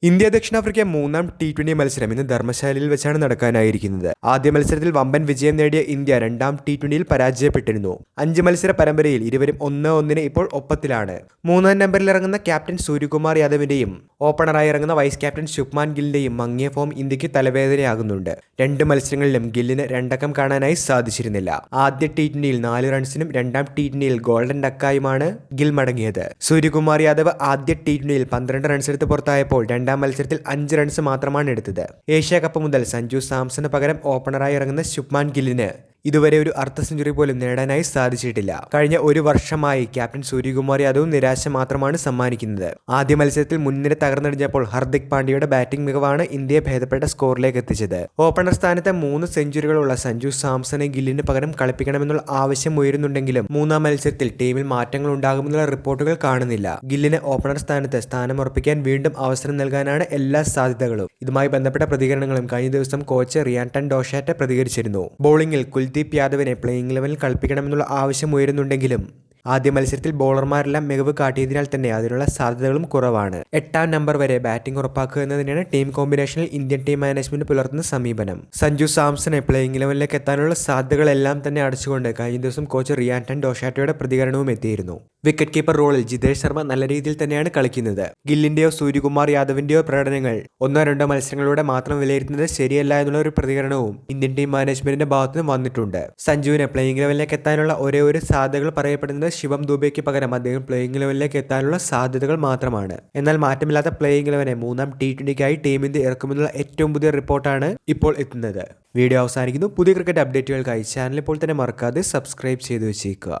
India ദക്ഷിണാഫ്രിക്ക മൂന്നാം T20 മത്സരം ഇന്ന് ധർമ്മശാലയിൽ വെച്ചാണ് നടക്കാനായിരിക്കുന്നത്. ആദ്യ മത്സരത്തിൽ വമ്പൻ വിജയം നേടിയ ഇന്ത്യ രണ്ടാം T20യിൽ പരാജയപ്പെട്ടിരുന്നു. 5 മത്സര പരമ്പരയിൽ ഇരുവരും 1-1 ഇപ്പോൾ ഒപ്പത്തിലാണ്. മൂന്നാം നമ്പറിൽ ഇറങ്ങുന്ന ക്യാപ്റ്റൻ സൂര്യകുമാർ യാദവിന്റെയും ഓപ്പണറായി ഇറങ്ങുന്ന വൈസ് ക്യാപ്റ്റൻ ശുഭ്മാൻ ഗില്ലിന്റെയും മങ്ങിയ ഫോം ഇന്ത്യക്ക് തലവേദനയാകുന്നുണ്ട്. 2 മത്സരങ്ങളിലും ഗില്ലിന് 2 അക്കം കാണാനായി സാധിച്ചിരുന്നില്ല. ആദ്യ T20യിൽ 4 റൺസിനും രണ്ടാം T20യിൽ ഗോൾഡൻ ഡക്കായുമാണ് ഗിൽ മടങ്ങിയത്. സൂര്യകുമാർ യാദവ് ആദ്യ T20യിൽ 12 റൺസെടുത്ത് പുറത്തായപ്പോൾ രണ്ടാം മത്സരത്തിൽ 5 റൺസ് മാത്രമാണ് എടുത്തത്. ഏഷ്യ കപ്പ് മുതൽ സഞ്ജു സാംസണ് പകരം ഓപ്പണറായി ഇറങ്ങുന്ന ശുഭ്മാൻ ഗില്ലിന് ഇതുവരെ ഒരു അർദ്ധ സെഞ്ചുറി പോലും നേടാനായി സാധിച്ചിട്ടില്ല. കഴിഞ്ഞ ഒരു വർഷമായി ക്യാപ്റ്റൻ സൂര്യകുമാർ യാദവ് നിരാശ മാത്രമാണ് സമ്മാനിക്കുന്നത്. ആദ്യ മത്സരത്തിൽ മുൻനിര തകർന്നടിഞ്ഞപ്പോൾ ഹർദിക് പാണ്ഡ്യയുടെ ബാറ്റിംഗ് മികവാണ് ഇന്ത്യയെ ഭേദപ്പെട്ട സ്കോറിലേക്ക് എത്തിച്ചത്. ഓപ്പണർ സ്ഥാനത്ത് 3 സെഞ്ചുറികളുള്ള സഞ്ജു സാംസണെ ഗില്ലിന് പകരം കളിപ്പിക്കണമെന്നുള്ള ആവശ്യം ഉയരുന്നുണ്ടെങ്കിലും മൂന്നാം മത്സരത്തിൽ ടീമിൽ മാറ്റങ്ങൾ ഉണ്ടാകുമെന്നുള്ള റിപ്പോർട്ടുകൾ കാണുന്നില്ല. ഗില്ലിന് ഓപ്പണർ സ്ഥാനത്ത് സ്ഥാനമുറപ്പിക്കാൻ വീണ്ടും അവസരം നൽകാനാണ് എല്ലാ സാധ്യതകളും. ഇതുമായി ബന്ധപ്പെട്ട പ്രതികരണങ്ങളും കഴിഞ്ഞ ദിവസം കോച്ച് റിയാൻടൺ ഡോഷാറ്റ് പ്രതികരിച്ചിരുന്നു. ബോളിംഗിൽ കുൽദീപ് യാദവിനെ പ്ലേയിങ് ലെവലിൽ കളിപ്പിക്കണമെന്നുള്ള ആവശ്യം ഉയരുന്നുണ്ടെങ്കിലും ആദ്യ മത്സരത്തിൽ ബോളർമാരെല്ലാം മികവ് കാട്ടിയതിനാൽ തന്നെ അതിനുള്ള സാധ്യതകളും കുറവാണ്. 8ാം നമ്പർ വരെ ബാറ്റിംഗ് ഉറപ്പാക്കുക എന്ന് തന്നെയാണ് ടീം കോമ്പിനേഷനിൽ ഇന്ത്യൻ ടീം മാനേജ്മെന്റ് പുലർത്തുന്ന സമീപനം. സഞ്ജു സാംസണെ പ്ലേയിങ് ലെവലിലേക്ക് എത്താനുള്ള സാധ്യതകളെല്ലാം തന്നെ അടച്ചുകൊണ്ട് കഴിഞ്ഞ ദിവസം കോച്ച് റിയാൻടൺ ഡോഷാറ്റയുടെ പ്രതികരണവും എത്തിയിരുന്നു. വിക്കറ്റ് കീപ്പർ റോളിൽ ജിതേഷ് ശർമ്മ നല്ല രീതിയിൽ തന്നെയാണ് കളിക്കുന്നത്. ഗില്ലിന്റെയോ സൂര്യകുമാർ യാദവിന്റെയോ പ്രകടനങ്ങൾ 1-2 മത്സരങ്ങളിലൂടെ മാത്രം വിലയിരുത്തുന്നത് ശരിയല്ല എന്നുള്ള ഒരു പ്രതികരണവും ഇന്ത്യൻ ടീം മാനേജ്മെന്റിന്റെ ഭാഗത്തുനിന്ന് വന്നിട്ടുണ്ട്. സഞ്ജുവിനെ പ്ലേയിങ് ലെവലിലേക്ക് എത്താനുള്ള ഒരേ ഒരു സാധ്യതകൾ പറയപ്പെടുന്നത് ശിവം ദുബെയ്ക്ക് പകരം അദ്ദേഹം പ്ലേയിങ് ലെവലിലേക്ക് എത്താനുള്ള സാധ്യതകൾ മാത്രമാണ്. എന്നാൽ മാറ്റമില്ലാത്ത പ്ലേയിങ് ലെവനെ മൂന്നാം T20ക്കായി ടീം ഇന്ത്യ ഇറക്കുമെന്നുള്ള ഏറ്റവും പുതിയ റിപ്പോർട്ടാണ് ഇപ്പോൾ എത്തുന്നത്. വീഡിയോ അവസാനിക്കുന്നു. പുതിയ ക്രിക്കറ്റ് അപ്ഡേറ്റുകൾക്കായി ചാനൽ ഇപ്പോൾ തന്നെ മറക്കാതെ സബ്സ്ക്രൈബ് ചെയ്തു വെച്ചേക്കുക.